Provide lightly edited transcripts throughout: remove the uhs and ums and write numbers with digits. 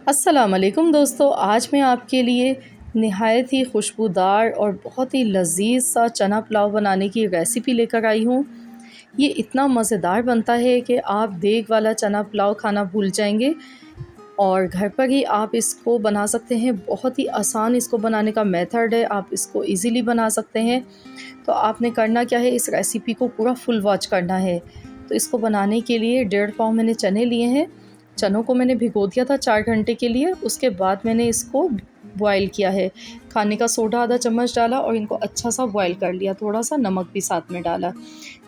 अस्सलाम वालेकुम दोस्तों, आज मैं आपके लिए नहायत ही खुशबूदार और बहुत ही लज़ीज़ सा चना पुलाव बनाने की रेसिपी लेकर आई हूँ। ये इतना मज़ेदार बनता है कि आप देग वाला चना पुलाव खाना भूल जाएँगे और घर पर ही आप इसको बना सकते हैं। बहुत ही आसान इसको बनाने का मेथड है, आप इसको ईज़िली बना सकते हैं। तो आपने करना क्या है, इस रेसिपी को पूरा फुल वॉच करना है। तो इसको बनाने के लिए 1.5 पाव मैंने चने लिए हैं। चनों को मैंने भिगो दिया था 4 घंटे के लिए, उसके बाद मैंने इसको बॉयल किया है। खाने का सोडा आधा चम्मच डाला और इनको अच्छा सा बॉयल कर लिया, थोड़ा-सा नमक भी साथ में डाला।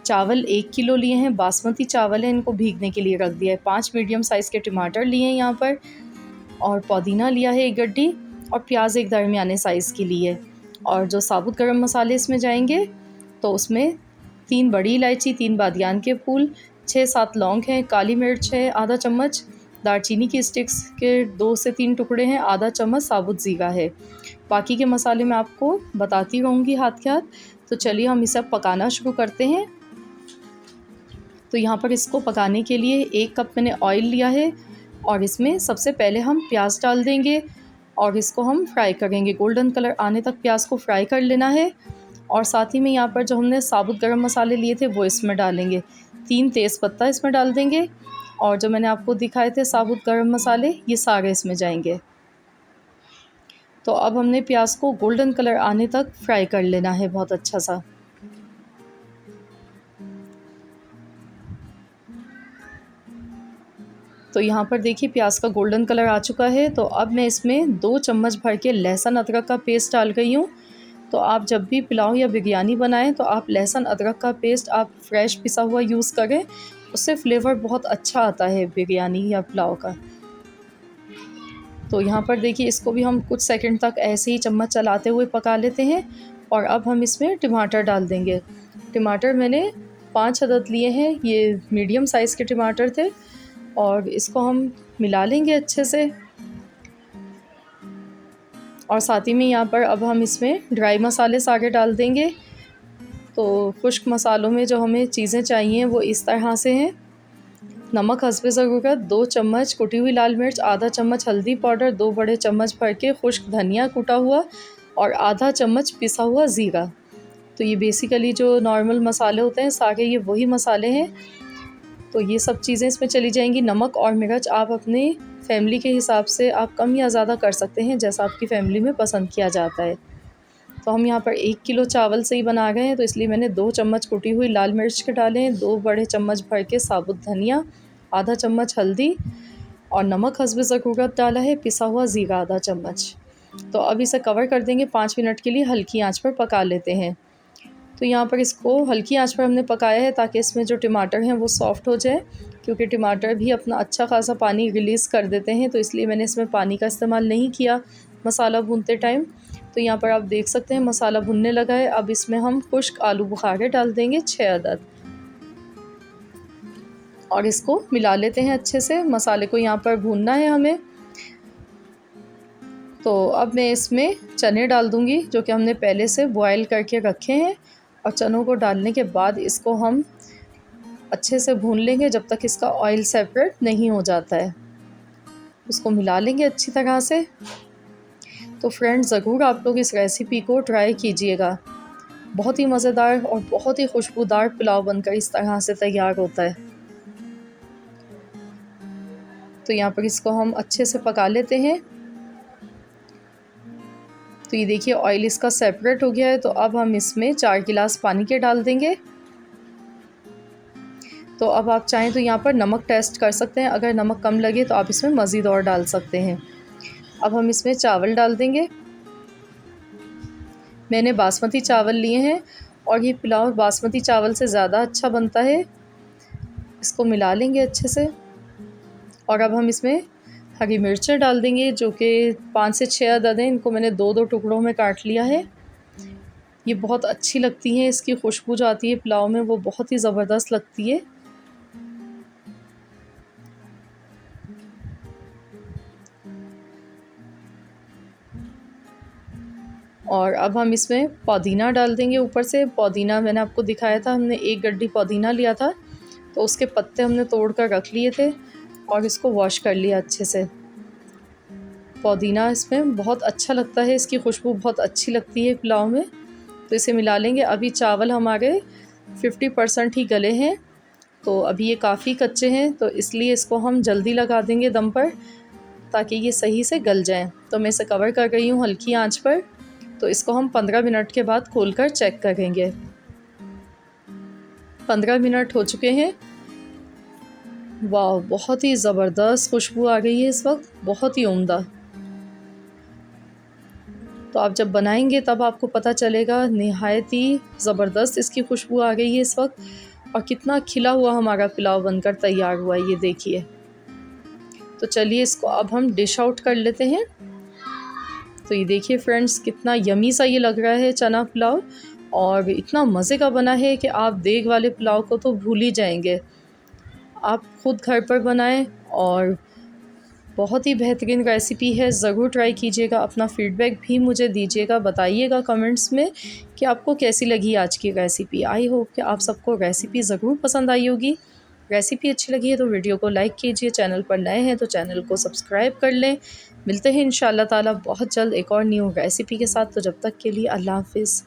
चावल 1 किलो लिए हैं, बासमती चावल है, इनको भीगने के लिए रख दिया है। 5 मीडियम साइज़ के टमाटर लिए हैं यहाँ पर और पुदीना लिया है 1 गड्डी और प्याज एक दरमियाने साइज़ की ली है। और जो साबुत गरम मसाले इसमें जाएंगे तो उसमें 3 बड़ी इलायची, 3 बादियान के फूल, 6-7 लौंग हैं, काली मिर्च है आधा चम्मच, दालचीनी की स्टिक्स के 2 से 3 टुकड़े हैं, आधा चम्मच साबुत ज़ीरा है। बाकी के मसाले मैं आपको बताती रहूँगी हाथ के हाथ। तो चलिए हम इसे अब पकाना शुरू करते हैं। तो यहाँ पर इसको पकाने के लिए 1 कप मैंने ऑयल लिया है और इसमें सबसे पहले हम प्याज डाल देंगे और इसको हम फ्राई करेंगे। गोल्डन कलर आने तक प्याज को फ्राई कर लेना है और साथ ही में यहाँ पर जो हमने साबुत गरम मसाले लिए थे वो इसमें डालेंगे। 3 तेज़पत्ता इसमें डाल देंगे और जो मैंने आपको दिखाए थे साबुत गरम मसाले, ये सारे इसमें जाएंगे। तो अब हमने प्याज को गोल्डन कलर आने तक फ्राई कर लेना है बहुत अच्छा सा। तो यहाँ पर देखिए प्याज का गोल्डन कलर आ चुका है। तो अब मैं इसमें 2 चम्मच भर के लहसुन अदरक का पेस्ट डाल रही हूँ। तो आप जब भी पुलाव या बिरयानी बनाएं तो आप लहसुन अदरक का पेस्ट आप फ्रेश पिसा हुआ यूज़ करें, उससे फ्लेवर बहुत अच्छा आता है बिरयानी या पुलाव का। तो यहाँ पर देखिए इसको भी हम कुछ सेकंड तक ऐसे ही चम्मच चलाते हुए पका लेते हैं और अब हम इसमें टमाटर डाल देंगे। टमाटर मैंने 5 अदद लिए हैं, ये मीडियम साइज़ के टमाटर थे और इसको हम मिला लेंगे अच्छे से। और साथ ही में यहाँ पर अब हम इसमें ड्राई मसाले सारे डाल देंगे। तो खुश्क मसालों में जो हमें चीज़ें चाहिए वो इस तरह से हैं। नमक हस्बे ज़रूरत, 2 चम्मच कुटी हुई लाल मिर्च, आधा चम्मच हल्दी पाउडर, 2 बड़े चम्मच भर के खुश्क धनिया कूटा हुआ और आधा चम्मच पिसा हुआ ज़ीरा। तो ये बेसिकली जो नॉर्मल मसाले होते हैं सारे ये वही मसाले हैं। तो ये सब चीज़ें इसमें चली जाएंगी। नमक और मिर्च आप अपने फैमिली के हिसाब से आप कम या ज़्यादा कर सकते हैं, जैसा आपकी फ़ैमिली में पसंद किया जाता है। तो हम यहाँ पर 1 किलो चावल से ही बना रहे हैं, तो इसलिए मैंने 2 चम्मच कुटी हुई लाल मिर्च के डाले हैं, 2 बड़े चम्मच भर के साबुत धनिया, आधा चम्मच हल्दी और नमक हस्बे ज़रूरत डाला है, पिसा हुआ ज़ीरा आधा चम्मच। तो अब इसे कवर कर देंगे, 5 मिनट के लिए हल्की आंच पर पका लेते हैं। तो यहाँ पर इसको हल्की आंच पर हमने पकाया है ताकि इसमें जो टमाटर हैं वो सॉफ़्ट हो जाए, क्योंकि टमाटर भी अपना अच्छा खासा पानी रिलीज़ कर देते हैं। तो इसलिए मैंने इसमें पानी का इस्तेमाल नहीं किया मसाला भूनते टाइम। तो यहाँ पर आप देख सकते हैं मसाला भुनने लगा है। अब इसमें हम खुश्क आलू बुखारे डाल देंगे 6 अदद और इसको मिला लेते हैं अच्छे से। मसाले को यहाँ पर भूनना है हमें। तो अब मैं इसमें चने डाल दूँगी जो कि हमने पहले से बॉयल करके रखे हैं और चनों को डालने के बाद इसको हम अच्छे से भून लेंगे जब तक इसका ऑयल सेपरेट नहीं हो जाता है। उसको मिला लेंगे अच्छी तरह से। तो फ्रेंड्स ज़रूर आप लोग इस रेसिपी को ट्राई कीजिएगा। बहुत ही मज़ेदार और बहुत ही खुशबूदार पुलाव बनकर इस तरह से तैयार होता है। तो यहाँ पर इसको हम अच्छे से पका लेते हैं। तो ये देखिए ऑयल इसका सेपरेट हो गया है। तो अब हम इसमें 4 गिलास पानी के डाल देंगे। तो अब आप चाहें तो यहाँ पर नमक टेस्ट कर सकते हैं, अगर नमक कम लगे तो आप इसमें मज़ीद और डाल सकते हैं। अब हम इसमें चावल डाल देंगे। मैंने बासमती चावल लिए हैं और ये पुलाव बासमती चावल से ज़्यादा अच्छा बनता है। इसको मिला लेंगे अच्छे से और अब हम इसमें हरी मिर्चें डाल देंगे जो कि 5 से 6 अदद हैं। इनको मैंने 2-2 टुकड़ों में काट लिया है। ये बहुत अच्छी लगती हैं, इसकी खुशबू जो आती है पुलाव में वो बहुत ही ज़बरदस्त लगती है। और अब हम इसमें पुदीना डाल देंगे ऊपर से। पुदीना मैंने आपको दिखाया था, हमने 1 गड्डी पुदीना लिया था तो उसके पत्ते हमने तोड़ कर रख लिए थे और इसको वॉश कर लिया अच्छे से। पुदीना इसमें बहुत अच्छा लगता है, इसकी खुशबू बहुत अच्छी लगती है पुलाव में। तो इसे मिला लेंगे। अभी चावल हमारे 50% ही गले हैं, तो अभी ये काफ़ी कच्चे हैं, तो इसलिए इसको हम जल्दी लगा देंगे दम पर ताकि ये सही से गल जाएं। तो मैं इसे कवर कर रही हूँ हल्की आंच पर। तो इसको हम 15 मिनट के बाद खोलकर चेक करेंगे। 15 मिनट हो चुके हैं। वाह, बहुत ही ज़बरदस्त खुशबू आ गई है इस वक्त, बहुत ही उम्दा। तो आप जब बनाएंगे तब आपको पता चलेगा, नहायत ही ज़बरदस्त इसकी खुशबू आ गई है इस वक्त। और कितना खिला हुआ हमारा पुलाव बनकर तैयार हुआ है, ये देखिए। तो चलिए इसको अब हम डिश आउट कर लेते हैं। तो ये देखिए फ्रेंड्स, कितना यमी सा ये लग रहा है चना पुलाव, और इतना मज़े का बना है कि आप देग वाले पुलाव को तो भूल ही जाएंगे। आप खुद घर पर बनाएं, और बहुत ही बेहतरीन रेसिपी है, ज़रूर ट्राई कीजिएगा। अपना फ़ीडबैक भी मुझे दीजिएगा, बताइएगा कमेंट्स में कि आपको कैसी लगी आज की रेसिपी। आई होप कि आप सबको रेसिपी ज़रूर पसंद आई होगी। रेसिपी अच्छी लगी है तो वीडियो को लाइक कीजिए, चैनल पर नए हैं तो चैनल को सब्सक्राइब कर लें। मिलते हैं इंशाअल्लाह ताला बहुत जल्द एक और न्यू रेसिपी के साथ। तो जब तक के लिए अल्लाह हाफ़िज़।